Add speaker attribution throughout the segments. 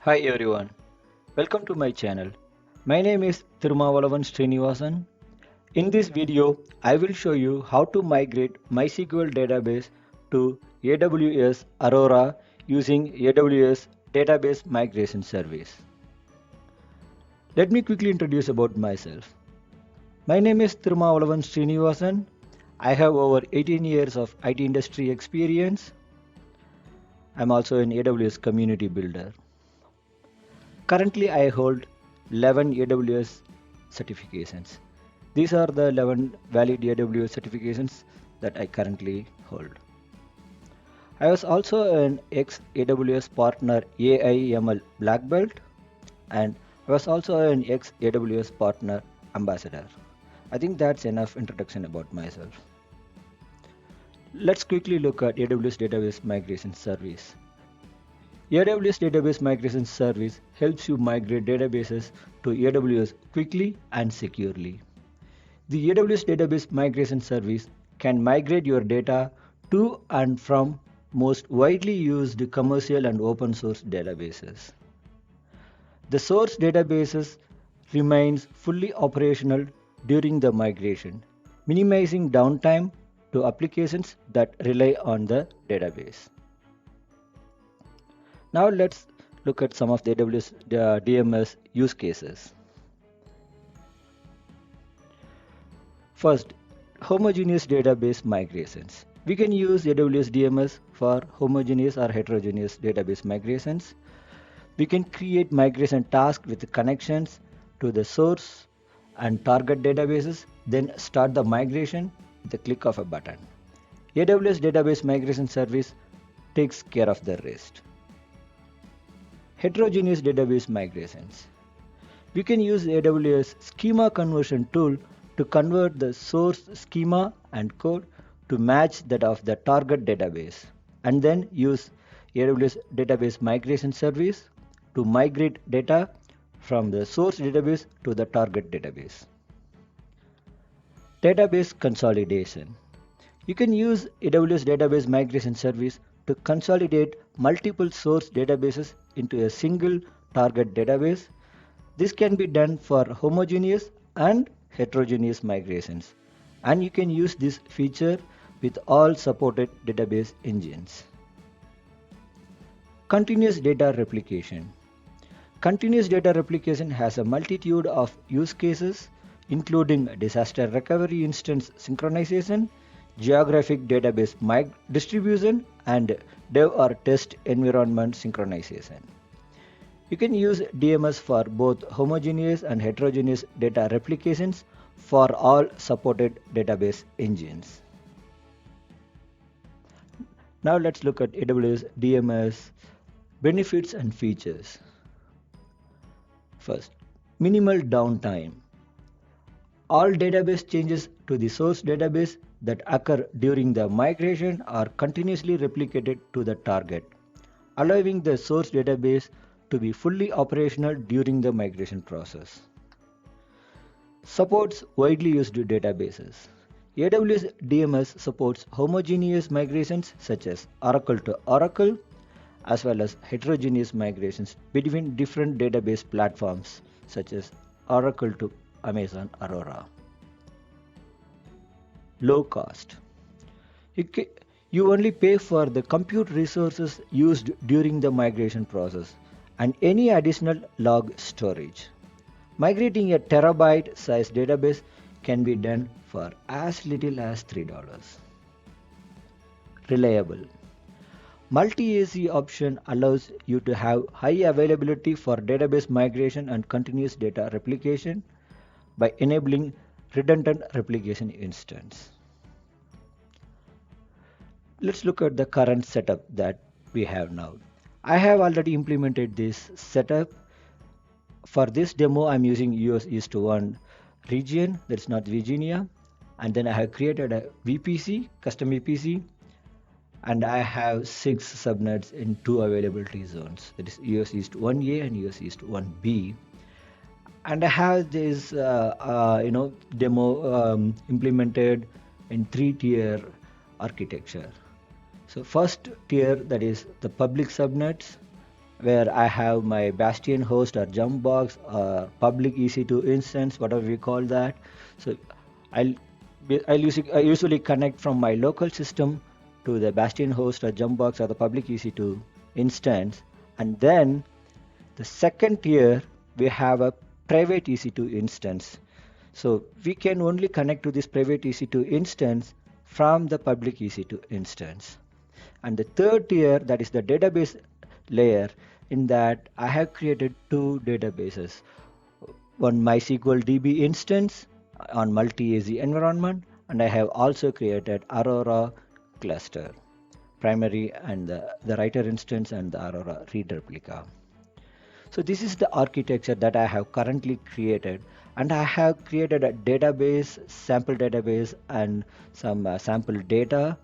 Speaker 1: Hi everyone, welcome to my channel. My name is Thirumavalavan Srinivasan. In this video, I will show you how to migrate MySQL database to AWS Aurora using AWS Database Migration Service. Let me quickly introduce about myself. My name is Thirumavalavan Srinivasan. I have over 18 years of IT industry experience. I'm also an AWS community builder. Currently, I hold 11 AWS certifications. These are the 11 valid AWS certifications that I currently hold. I was also an ex-AWS partner AIML Black Belt, and I was also an ex-AWS partner ambassador. I think that's enough introduction about myself. Let's quickly look at AWS Database Migration Service. AWS Database Migration Service helps you migrate databases to AWS quickly and securely. The AWS Database Migration Service can migrate your data to and from most widely used commercial and open source databases. The source databases remains fully operational during the migration, minimizing downtime to applications that rely on the database. Now let's look at some of the AWS DMS use cases. First, homogeneous database migrations. We can use AWS DMS for homogeneous or heterogeneous database migrations. We can create migration tasks with connections to the source and target databases, then start the migration with the click of a button. AWS Database Migration Service takes care of the rest. Heterogeneous database migrations. We can use AWS schema conversion tool to convert the source schema and code to match that of the target database, and then use AWS Database Migration Service to migrate data from the source database to the target database. Database consolidation. You can use AWS Database Migration Service to consolidate multiple source databases into a single target database. This can be done for homogeneous and heterogeneous migrations, and you can use this feature with all supported database engines. Continuous data replication. Continuous data replication has a multitude of use cases, including disaster recovery instance synchronization, geographic database distribution, and dev or test environment synchronization. You can use DMS for both homogeneous and heterogeneous data replications for all supported database engines. Now let's look at AWS DMS benefits and features. First, minimal downtime. All database changes to the source database that occur during the migration are continuously replicated to the target, allowing the source database to be fully operational during the migration process. Supports widely used databases. AWS DMS supports homogeneous migrations such as Oracle to Oracle, as well as heterogeneous migrations between different database platforms such as Oracle to Amazon Aurora. Low cost. You only pay for the compute resources used during the migration process and any additional log storage. Migrating a terabyte size database can be done for as little as $3. Reliable. Multi-AC option allows you to have high availability for database migration and continuous data replication by enabling redundant replication instance. Let's look at the current setup that we have now. I have already implemented this setup. For this demo, I'm using US East 1 region, that's North Virginia, and then I have created a VPC, custom VPC, and I have 6 subnets in 2 availability zones, that is US East 1A and US East 1B. And I have this demo implemented in 3-tier architecture. So first tier, that is the public subnets, where I have my Bastion host or jump box or public EC2 instance, whatever we call that. So I'll I usually connect from my local system to the Bastion host or jump box or the public EC2 instance, and then the second tier we have a private EC2 instance. So we can only connect to this private EC2 instance from the public EC2 instance. And the third tier, that is the database layer, in that I have created two databases. One MySQL DB instance on multi-AZ environment, and I have also created Aurora cluster, primary and the writer instance and the Aurora read replica. So this is the architecture that I have currently created, and I have created a database, sample database, and some sample data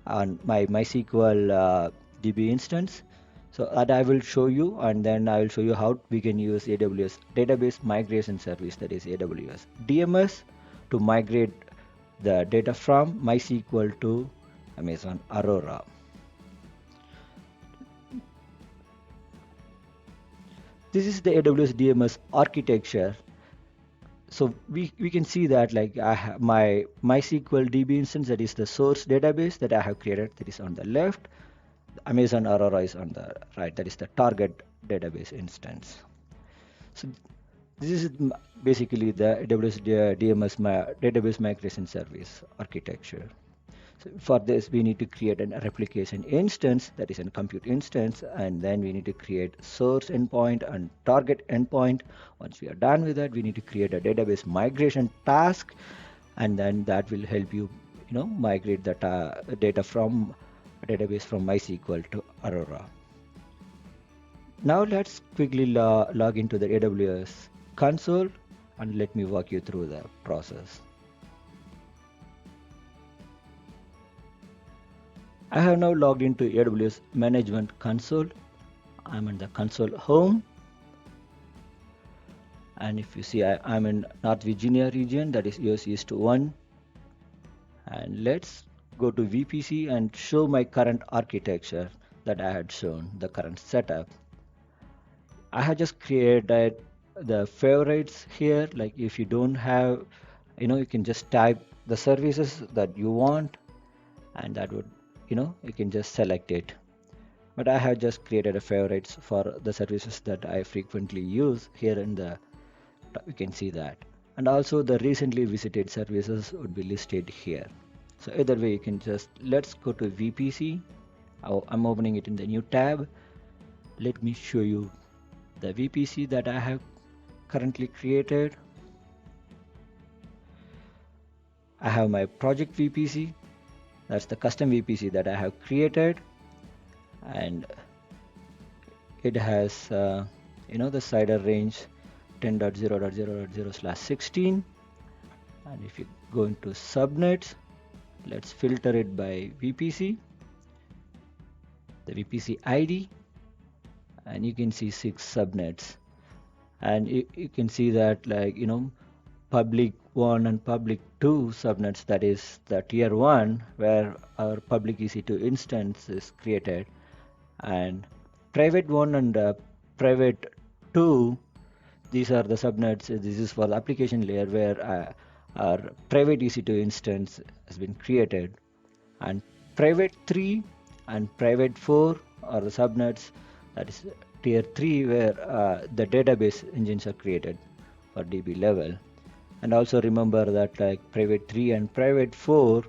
Speaker 1: on my MySQL DB instance. So that I will show you, and then I will show you how we can use AWS Database Migration Service, that is AWS DMS, to migrate the data from MySQL to Amazon Aurora. This is the AWS DMS architecture. So we can see that, like, I have my MySQL DB instance, that is the source database that I have created, that is on the left. Amazon Aurora is on the right, that is the target database instance. So this is basically the AWS DMS database migration service architecture. So for this, we need to create a replication instance, that is a compute instance, and then we need to create source endpoint and target endpoint. Once we are done with that, we need to create a database migration task, and then that will help you, migrate the data from a database from MySQL to Aurora. Now let's quickly log into the AWS console, and let me walk you through the process. I have now logged into AWS Management Console. I'm in the console home. And if you see, I'm in North Virginia region, that is US East 1. And let's go to VPC and show my current architecture that I had shown, the current setup. I have just created the favorites here. Like, if you don't have, you can just type the services that you want, and that would, you can just select it. But I have just created a favorites for the services that I frequently use. Here in the, you can see that. And also the recently visited services would be listed here. So either way, you can just, let's go to VPC. I'm opening it in the new tab. Let me show you the VPC that I have currently created. I have my project VPC. That's the custom VPC that I have created, and it has the CIDR range 10.0.0.0/16. And if you go into subnets, let's filter it by VPC, the VPC ID, and you can see 6 subnets. And you can see that, like, public 1 and public 2 subnets, that is the tier 1 where our public EC2 instance is created, and private 1 and private 2, these are the subnets. This is for the application layer where our private EC2 instance has been created, and private 3 and private 4 are the subnets, that is tier 3 where the database engines are created for DB level. And also remember that, like, private 3 and private 4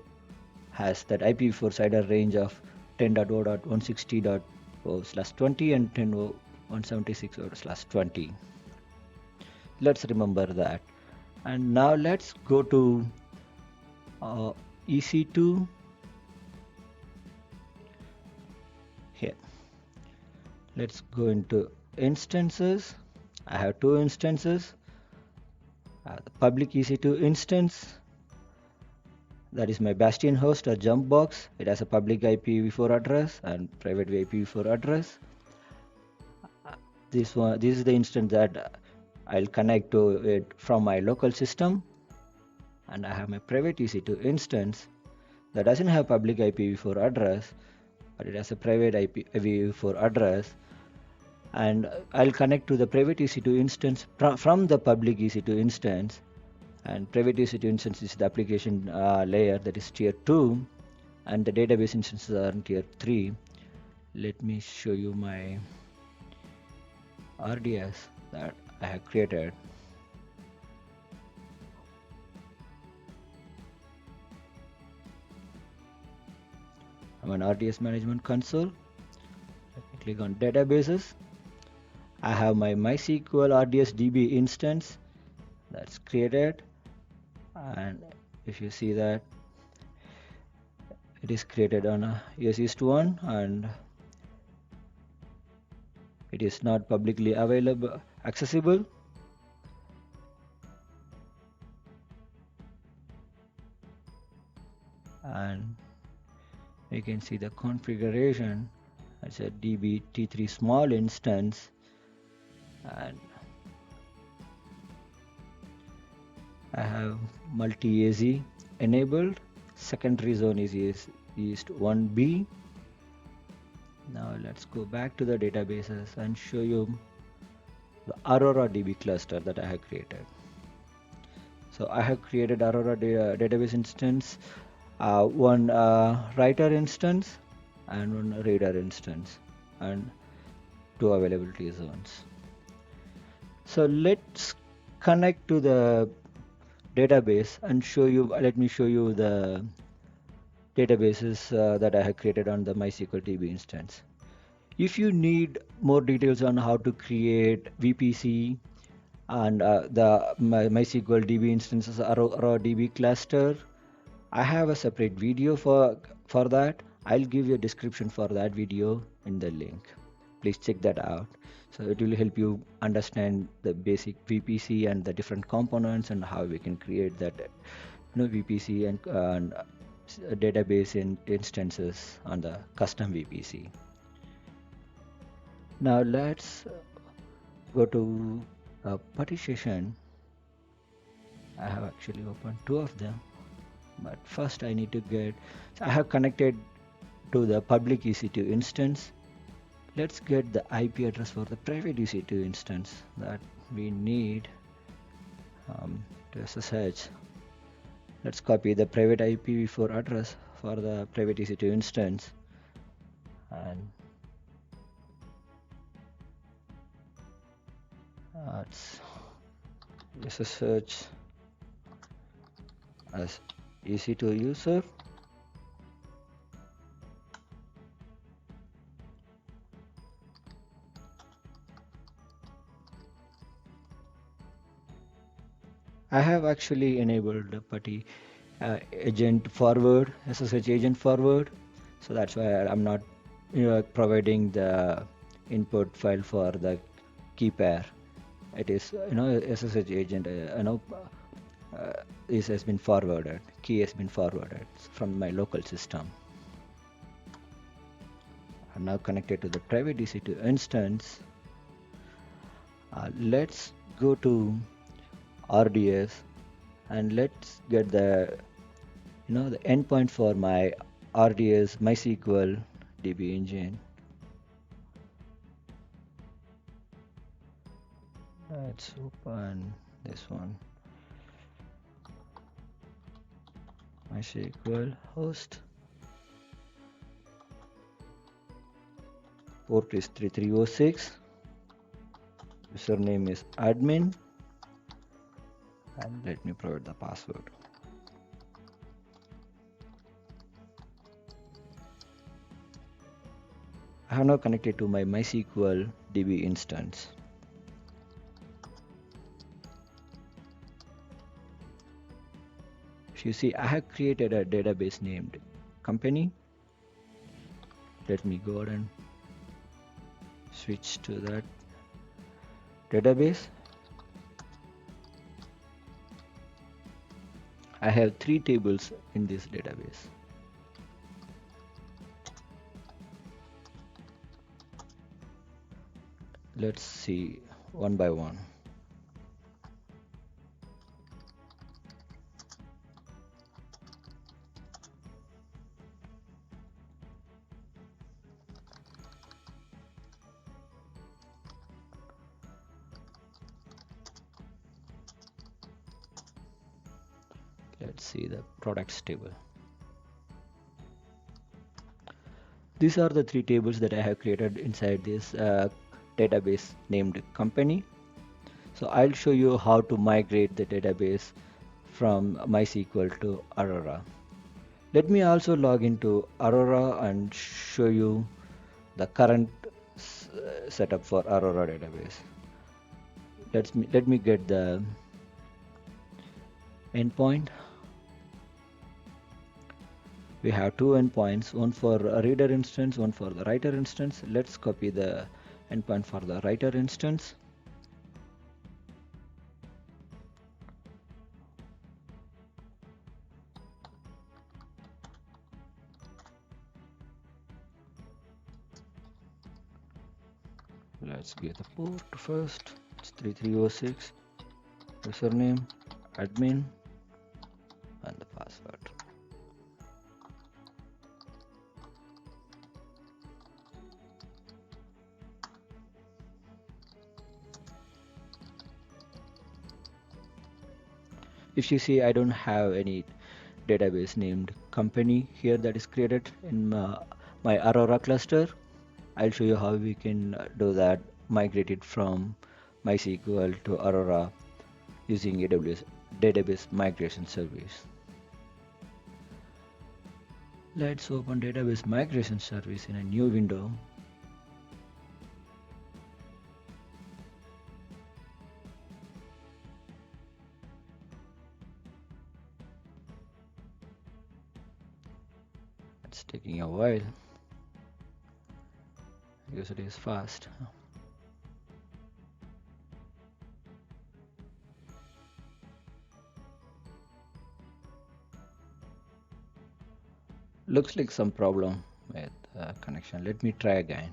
Speaker 1: has that IPv4 CIDR range of 10.0.160.0/20 and 10.176/20. Let's remember that. And now let's go to EC2 here. Let's go into instances. I have 2 instances. The public EC2 instance, that is my Bastion host or jump box. It has a public IPv4 address and private IPv4 address. This is the instance that I'll connect to it from my local system. And I have my private EC2 instance that doesn't have public IPv4 address, but it has a private IPv4 address. and I'll connect to the private EC2 instance from the public EC2 instance. And private EC2 instance is the application layer, that is tier 2, and the database instances are in tier 3. Let me show you my RDS that I have created. I'm on RDS management console. Let me click on databases. I have my MySQL RDS DB instance that's created, and if you see that it is created on a ES East 1 and it is not publicly available accessible. And you can see the configuration as a DB T3 small instance, and I have multi-AZ enabled. Secondary zone is East 1B. Now let's go back to the databases and show you the Aurora DB cluster that I have created. So I have created Aurora database instance, one writer instance and one reader instance, and 2 availability zones. So let's connect to the database and let me show you the databases that I have created on the MySQL DB instance. If you need more details on how to create VPC and the MySQL DB instances Aurora DB cluster, I have a separate video for that. I'll give you a description for that video in the link. Please check that out. So it will help you understand the basic VPC and the different components and how we can create that VPC and database instances on the custom VPC. Now let's go to a partition. I have actually opened 2 of them, but first I need to I have connected to the public EC2 instance. Let's get the IP address for the private EC2 instance that we need to SSH. Let's copy the private IPv4 address for the private EC2 instance, and let's SSH as EC2 user. I have actually enabled the PuTTY agent forward, SSH agent forward, so that's why I'm not providing the input file for the key pair. It is SSH agent this has been forwarded, key has been forwarded from my local system. I'm now connected to the private EC2 instance. Let's go to RDS and let's get the the endpoint for my RDS MySQL DB engine. Let's open this one, MySQL host, port is 3306, username is admin, and let me provide the password. I have now connected to my MySQL DB instance. If you see, I have created a database named company. Let me go ahead and switch to that database. I have 3 tables in this database. Let's see one by one. Let's see the products table. These are the three tables that I have created inside this database named company. So I'll show you how to migrate the database from MySQL to Aurora. Let me also log into Aurora and show you the current setup for Aurora database. Let me get the endpoint. We have two endpoints, one for a reader instance, one for the writer instance. Let's copy the endpoint for the writer instance. Let's get the port first. It's 3306. Username, admin, and the password. If you see, I don't have any database named company here that is created in my Aurora cluster. I'll show you how we can do that, migrate it from MySQL to Aurora using AWS Database Migration Service. Let's open Database Migration Service in a new window. It's taking a while. Because it is fast. Looks like some problem with connection. Let me try again.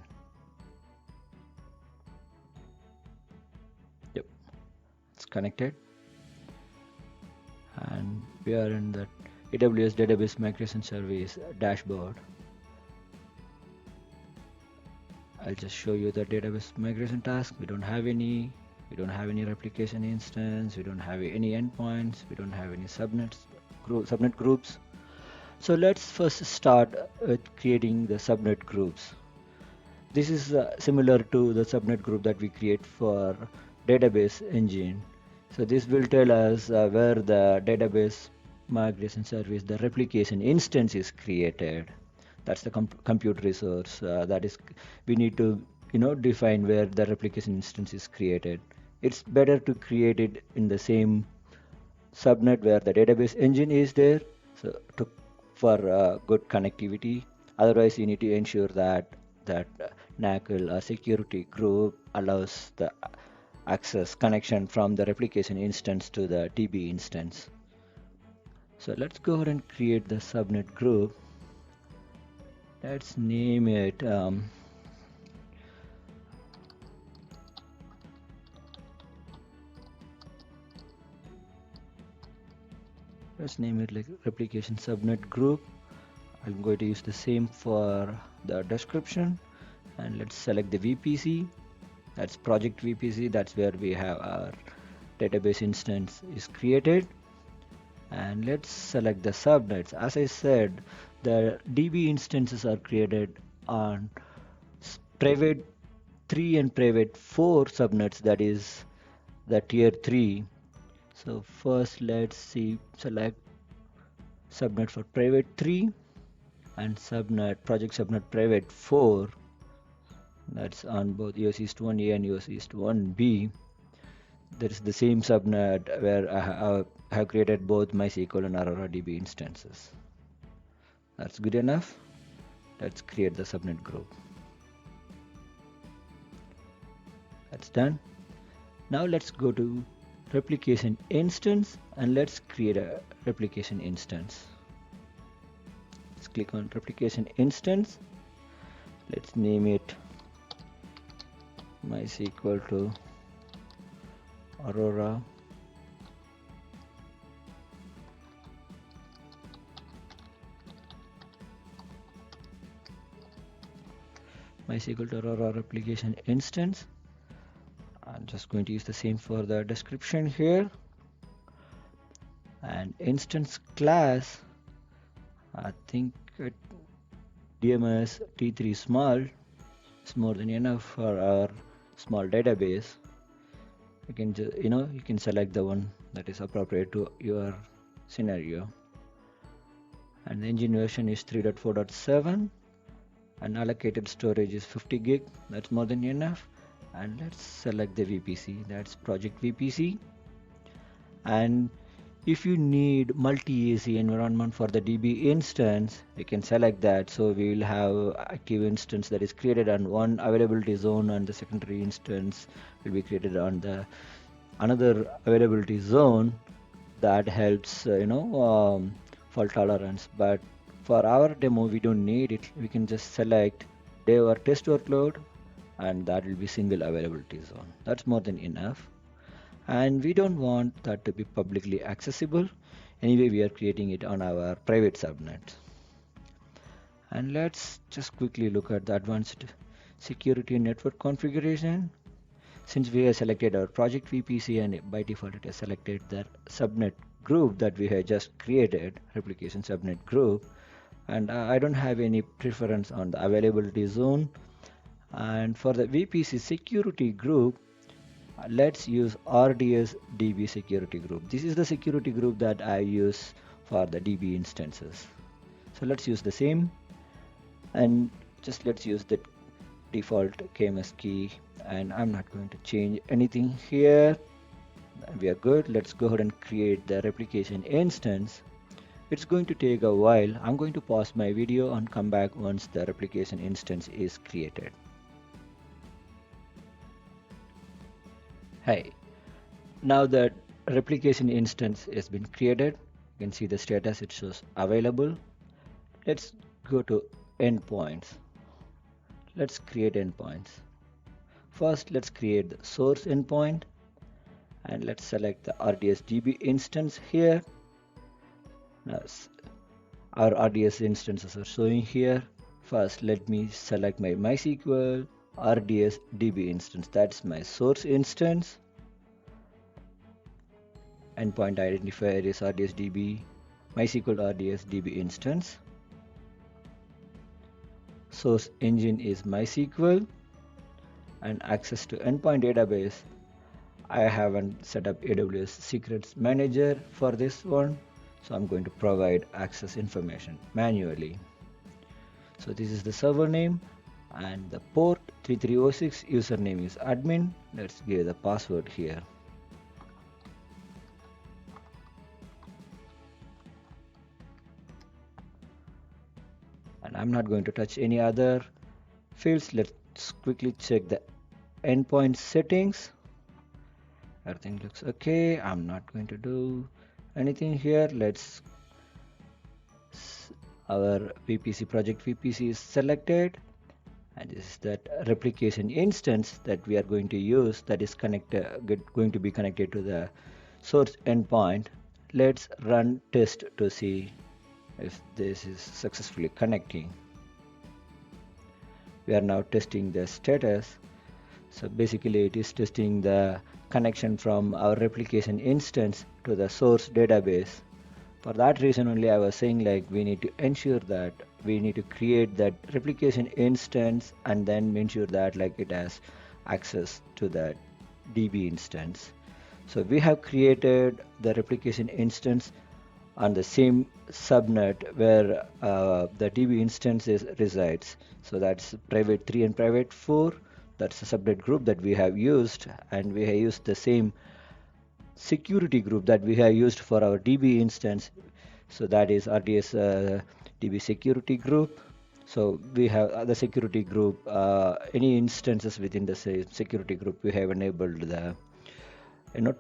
Speaker 1: Yep, it's connected. And we are in the AWS Database Migration Service dashboard. I'll just show you the database migration task. We don't have any replication instance, we don't have any endpoints, we don't have any subnet groups. So let's first start with creating the subnet groups. This is similar to the subnet group that we create for database engine. So this will tell us where the database migration service, the replication instance is created. That's the compute resource. That is, we need to define where the replication instance is created. It's better to create it in the same subnet where the database engine is there, so for good connectivity. Otherwise, you need to ensure that NACL or security group allows the access connection from the replication instance to the DB instance. So let's go ahead and create the subnet group. Let's name it like replication subnet group. I'm going to use the same for the description, and let's select the VPC. That's project VPC. That's where we have our database instance is created. And let's select the subnets. As I said, the DB instances are created on private 3 and private 4 subnets, that is the tier 3. So first let's select subnet for private 3 and project subnet private 4. That's on both EOS East 1A and EOS East 1B. There is the same subnet where I have created both MySQL and Aurora DB instances. That's good enough. Let's create the subnet group. That's done. Now let's go to replication instance and let's create a replication instance. Let's click on replication instance. Let's name it MySQL to Aurora. MySQL to Aurora replication instance. I'm just going to use the same for the description here. and instance class, I think DMS T3 small is more than enough for our small database. You can just, you can select the one that is appropriate to your scenario. And the engine version is 3.4.7 and allocated storage is 50 gig. That's more than enough. And let's select the VPC, that's project VPC. And if you need multi-AC environment for the DB instance, you can select that. So we will have active instance that is created on one availability zone, and the secondary instance will be created on the another availability zone. That helps, fault tolerance. But for our demo, we don't need it. We can just select dev or test workload, and that will be single availability zone. That's more than enough. And we don't want that to be publicly accessible. Anyway, we are creating it on our private subnet. And let's just quickly look at the advanced security network configuration. Since we have selected our project VPC and by default it has selected the subnet group that we have just created, replication subnet group, and I don't have any preference on the availability zone. And for the VPC security group, let's use RDS DB security group. This is the security group that I use for the DB instances. So let's use the same, and just let's use the default KMS key, and I'm not going to change anything here. We are good. Let's go ahead and create the replication instance. It's going to take a while. I'm going to pause my video and come back once the replication instance is created. Hey, now that replication instance has been created, you can see the status, it shows available. Let's go to endpoints. Let's create endpoints. First, let's create the source endpoint, and let's select the RDS DB instance here. Now, our RDS instances are showing here. First, let me select my MySQL RDS DB instance. That's my source instance. Endpoint identifier is RDS DB, MySQL RDS DB instance. Source engine is MySQL, and access to endpoint database, I haven't set up AWS Secrets Manager for this one, so I'm going to provide access information manually. So this is the server name, and the port 3306, username is admin. Let's give the password here. And I'm not going to touch any other fields. Let's quickly check the endpoint settings. Everything looks okay. I'm not going to do anything here. Our VPC project VPC is selected, and this is that replication instance that we are going to use, that is going to be connected to the source endpoint. Let's run test to see if this is successfully connecting. We are now testing the status. So basically it is testing the connection from our replication instance to the source database. For that reason only I was saying, like, we need to ensure that we need to create that replication instance and then ensure that like it has access to that DB instance. So we have created the replication instance on the same subnet where the DB instance resides. So that's private 3 and private 4. That's the subnet group that we have used, and we have used the same security group that we have used for our DB instance. So that is RDS DB security group. So we have other security group, any instances within the security group, we have enabled the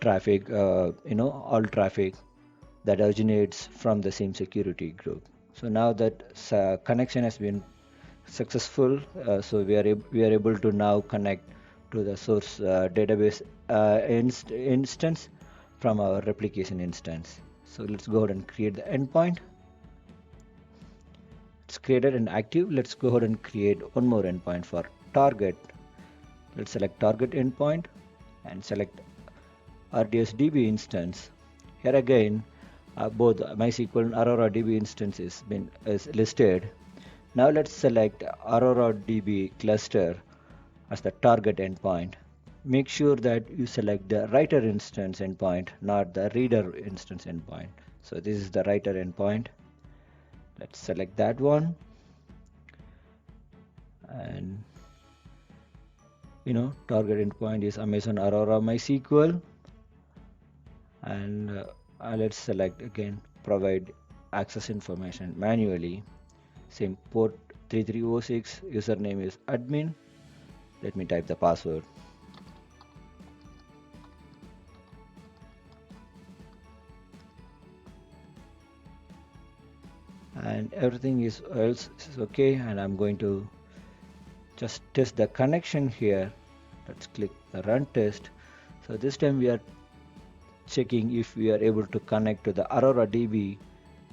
Speaker 1: traffic, all traffic that originates from the same security group. So now that connection has been successful, so we are able to now connect to the source database instance from our replication instance. So let's go ahead and create the endpoint. It's created and active. Let's go ahead and create one more endpoint for target. Let's select target endpoint and select RDS DB instance. Here again, both MySQL and Aurora DB instances is listed. Now let's select Aurora DB cluster as the target endpoint. Make sure that you select the writer instance endpoint, not the reader instance endpoint. So this is the writer endpoint. Let's select that one. And target endpoint is Amazon Aurora MySQL. And let's select again, provide access information manually. Same port 3306, username is admin. Let me type the password. And everything else is okay, and I'm going to just test the connection here. Let's click the run test. So this time we are checking if we are able to connect to the Aurora DB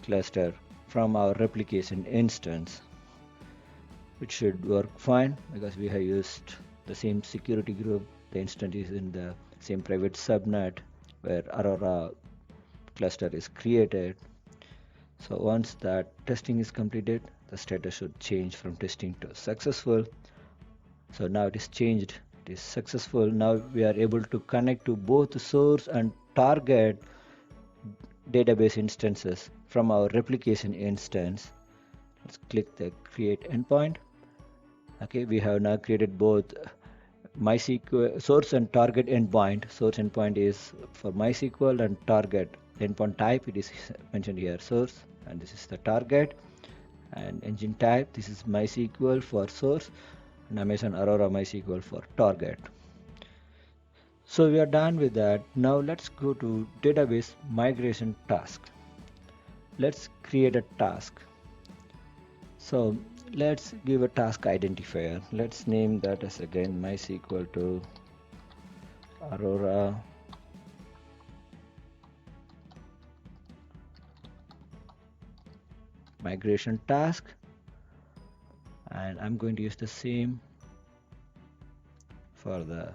Speaker 1: cluster from our replication instance. It should work fine because we have used the same security group. The instance is in the same private subnet where Aurora cluster is created. So once that testing is completed, the status should change from testing to successful. So now it is changed, it is successful. Now we are able to connect to both source and target database instances from our replication instance. Let's click the create endpoint. Okay, we have now created both MySQL source and target endpoint. Source endpoint is for MySQL, and target endpoint type, it is mentioned here source, and this is the target. And engine type, this is MySQL for source, and Amazon Aurora MySQL for target. So we are done with that. Now let's go to database migration task. Let's create a task. So let's give a task identifier. Let's name that as again MySQL to Aurora migration task, and I'm going to use the same for the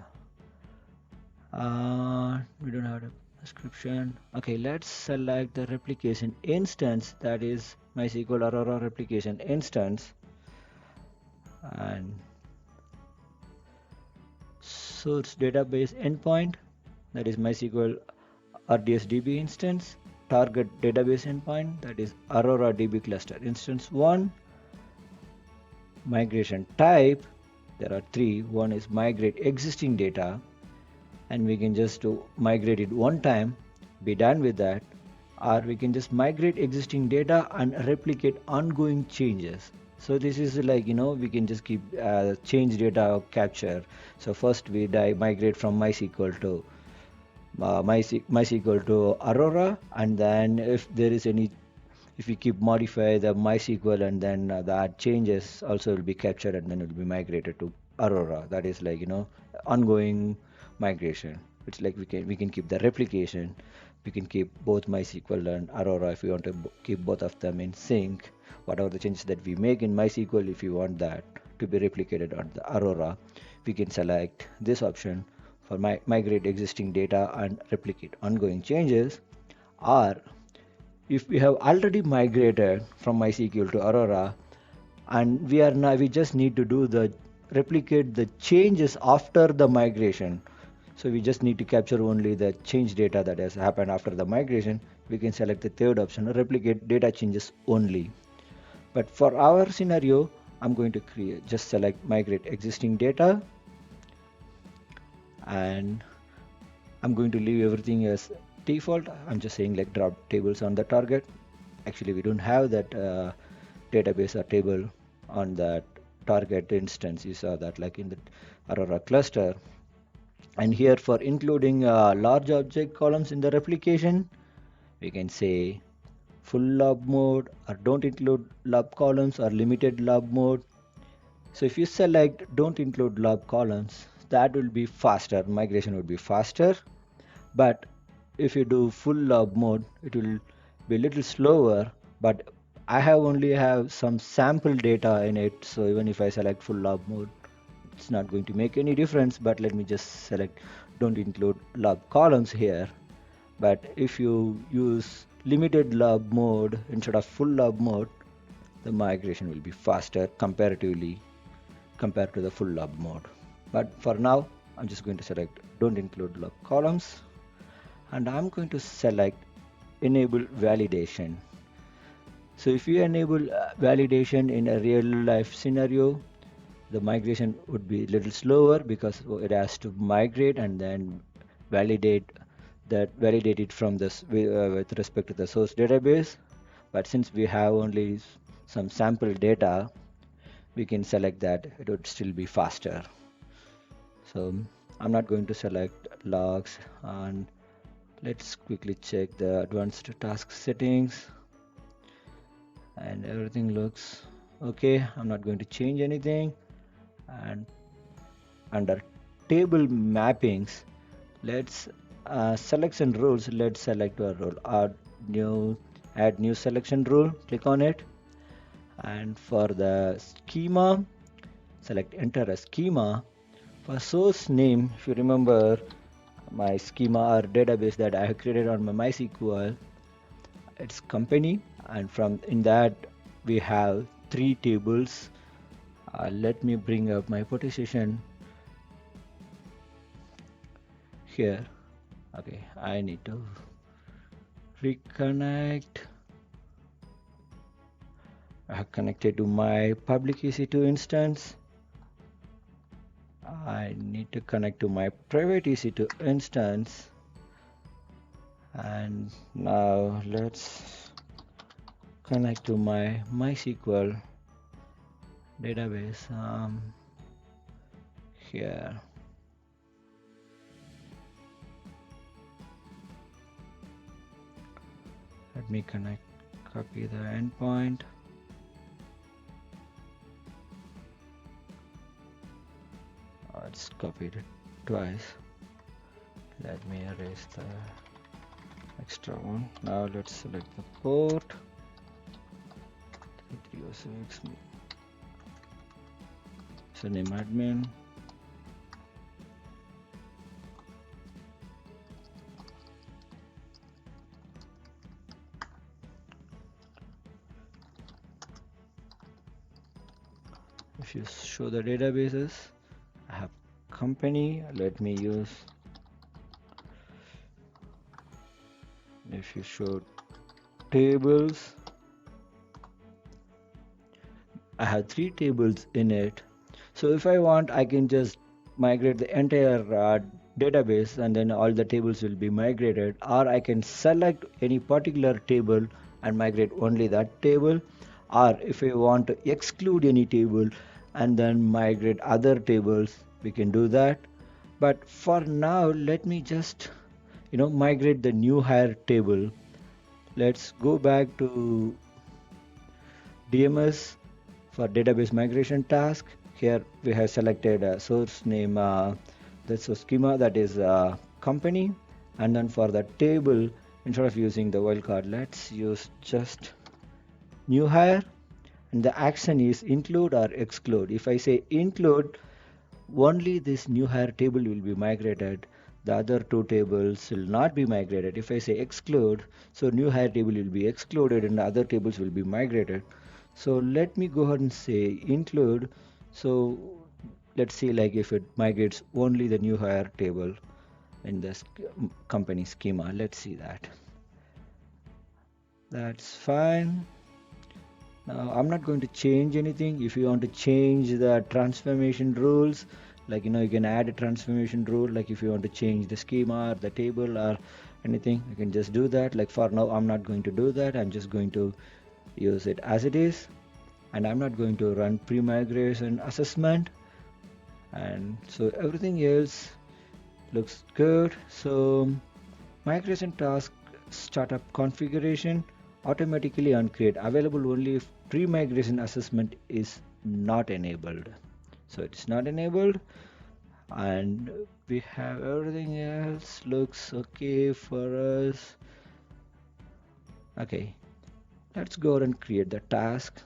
Speaker 1: we don't have a description. Okay, let's select the replication instance, that is MySQL Aurora replication instance, and source database endpoint, that is MySQL RDS DB instance, target database endpoint, that is Aurora DB cluster instance 1, migration type, there are 3. One is migrate existing data, and we can just migrate it one time, be done with that, or we can just migrate existing data and replicate ongoing changes. So this is like, we can just keep change data capture. So first we migrate from MySQL to MySQL to Aurora, and then if there is any, if we keep modify the MySQL, and then that changes also will be captured, and then it will be migrated to Aurora. That is like, ongoing migration. It's like we can keep the replication, we can keep both MySQL and Aurora if we want to keep both of them in sync. Whatever the changes that we make in MySQL, if you want that to be replicated on the Aurora, we can select this option for migrate existing data and replicate ongoing changes. Or if we have already migrated from MySQL to Aurora, and we just need to do the replicate the changes after the migration. So we just need to capture only the change data that has happened after the migration. We can select the third option, replicate data changes only. But for our scenario, I'm going to just select migrate existing data, and I'm going to leave everything as default. I'm just saying like drop tables on the target. Actually, we don't have that database or table on that target instance. You saw that like in the Aurora cluster. And here for including large object columns in the replication, we can say full lob mode, or don't include lob columns, or limited lob mode. So if you select don't include lob columns, that will be faster, migration would be faster. But if you do full lob mode, it will be a little slower, but I only have some sample data in it. So even if I select full lob mode, it's not going to make any difference. But let me just select don't include lob columns here. But if you use limited log mode instead of full log mode, the migration will be faster comparatively compared to the full log mode. But for now, I'm just going to select don't include log columns, and I'm going to select enable validation. So if you enable validation in a real life scenario, the migration would be a little slower because it has to migrate and then validate it from this with respect to the source database. But since we have only some sample data, we can select that it would still be faster. So I'm not going to select logs, and let's quickly check the advanced task settings, and everything looks okay. I'm not going to change anything. And under table mappings, let's selection rules, let's select a rule, add new selection rule, click on it. And for the schema, select enter a schema. For source name, if you remember my schema or database that I have created on my MySQL, it's company, and from in that we have 3 tables. Let me bring up my partition here. Okay, I need to reconnect. I have connected to my public EC2 instance. I need to connect to my private EC2 instance. And now let's connect to my MySQL database here. Let me copy the endpoint. It's copied it twice. Let me erase the extra one. Now let's select the port 3306. So name admin. If you show the databases, I have company. Let me use. If you show tables, I have 3 tables in it. So if I want, I can just migrate the entire database, and then all the tables will be migrated, or I can select any particular table and migrate only that table, or if I want to exclude any table and then migrate other tables, we can do that. But for now, let me just migrate the new hire table. Let's go back to DMS for database migration task. Here we have selected a source name, that's a schema, that is company, and then for the table, instead of using the wildcard, let's use just new hire, and the action is include or exclude. If I say include, only this new hire table will be migrated. The other 2 tables will not be migrated. If I say exclude, so new hire table will be excluded and the other tables will be migrated. So let me go ahead and say include. So let's see, like if it migrates only the new hire table in this company schema. Let's see that. That's fine. Now I'm not going to change anything. If you want to change the transformation rules, like you can add a transformation rule, like if you want to change the schema or the table or anything, you can just do that. Like for now, I'm not going to do that. I'm just going to use it as it is, and I'm not going to run pre-migration assessment. And so everything else looks good. So migration task startup configuration automatically on create, available only if pre-migration assessment is not enabled. So it's not enabled, and we have everything else looks okay for us. Okay, let's go ahead and create the task.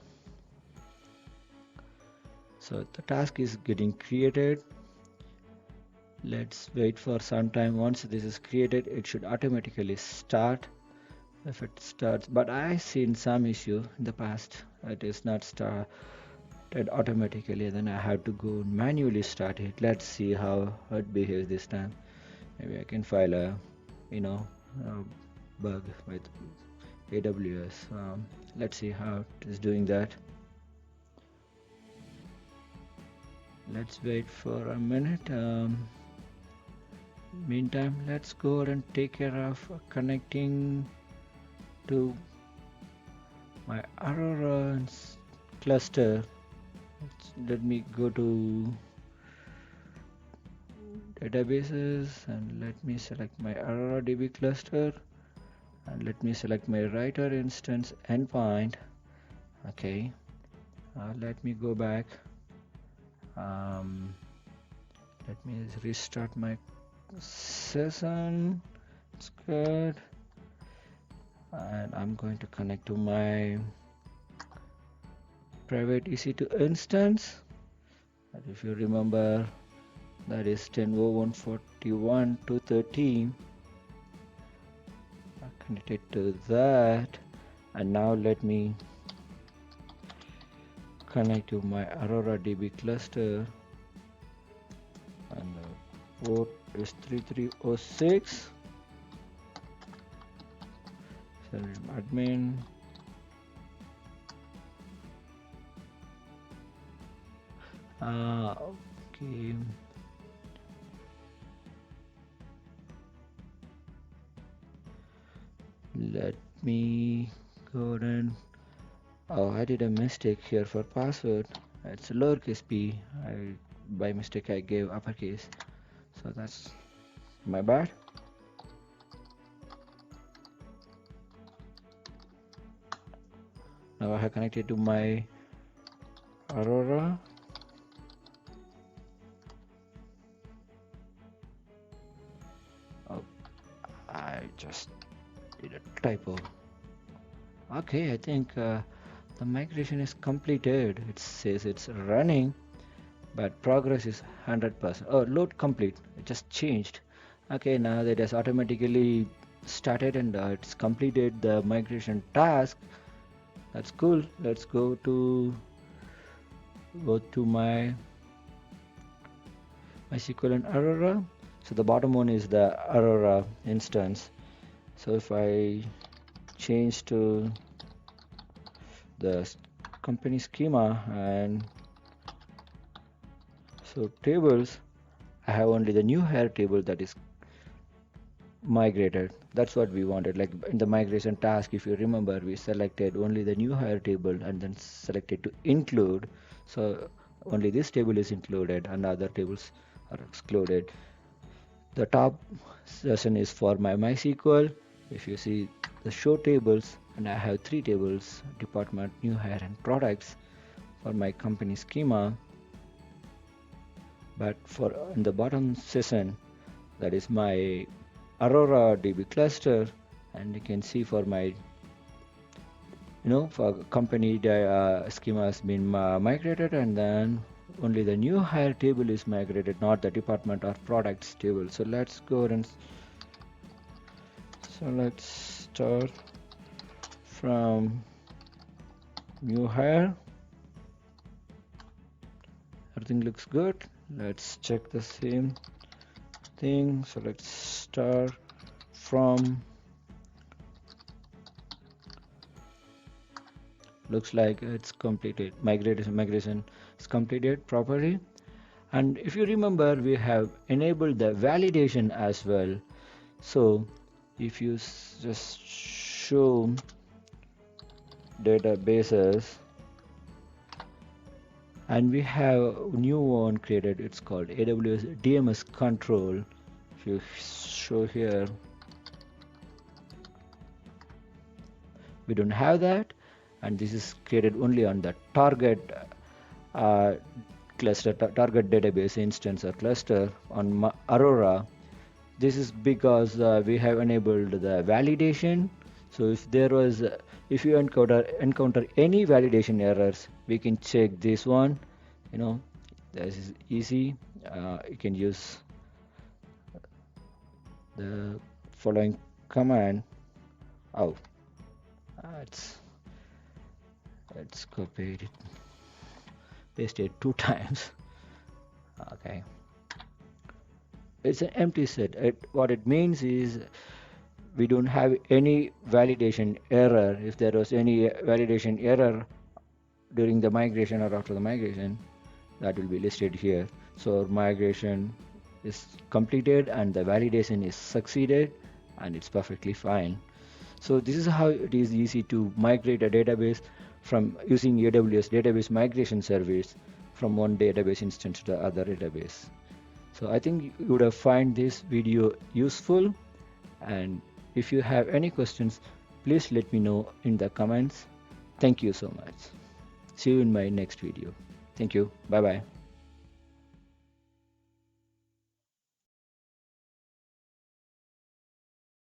Speaker 1: So the task is getting created. Let's wait for some time. Once this is created, it should automatically start. if it starts, but I seen some issue in the past. It is not started automatically, then I have to go manually start it. Let's see how it behaves this time. Maybe I can file a, you know, a bug with AWS. Let's see how it is doing that. Let's wait for a minute. Meantime, let's go and take care of connecting to my Aurora cluster. Let me go to databases and let me select my Aurora DB cluster and let me select my writer instance endpoint. Okay, let me go back. Let me restart my session. It's good. And I'm going to connect to my private EC2 instance. And if you remember, that is 10.01.41.213. I connected to that, and now let me connect to my Aurora DB cluster, and the port is 3306. Admin. Okay. Let me go and I did a mistake here for password. It's lowercase p. By mistake I gave uppercase, so that's my bad. Now I have connected to my Aurora. Oh, I just did a typo. Okay, I think the migration is completed. It says it's running, but progress is 100%. Oh, load complete. It just changed. Okay, now that has automatically started and it's completed the migration task. That's cool. Let's go to my MySQL and Aurora. So the bottom one is the Aurora instance. So if I change to the company schema and so tables, I have only the new hire table that is migrated. That's what we wanted. Like in the migration task, if you remember, we selected only the new hire table and then selected to include. So only this table is included and other tables are excluded. The top session is for my MySQL. If you see the show tables, and I have three tables: department, new hire, and products for my company schema. But for in the bottom session, that is my Aurora DB cluster, and you can see for my for company schema has been migrated, and then only the new hire table is migrated, not the department or products table. So let's go and let's start from new hire. Everything looks good. Let's check the same thing. So let's start from, looks like it's completed. Migration is completed properly. And if you remember, we have enabled the validation as well. So if you just show databases, and we have a new one created, it's called AWS DMS Control. If you show here, we don't have that, and this is created only on the target cluster, target database instance or cluster on Aurora. This is because we have enabled the validation. So if you encounter any validation errors, we can check this one. This is easy. You can use the following command. Oh, let's copy it, paste it 2 times. Okay, it's an empty set. What it means is we don't have any validation error. If there was any validation error during the migration or after the migration, that will be listed here. So our migration is completed and the validation is succeeded, and it's perfectly fine. So this is how it is easy to migrate a database from using AWS database migration service from one database instance to the other database. So I think you would have find this video useful, and if you have any questions, please let me know in the comments. Thank you so much. See you in my next video. Thank you. Bye bye.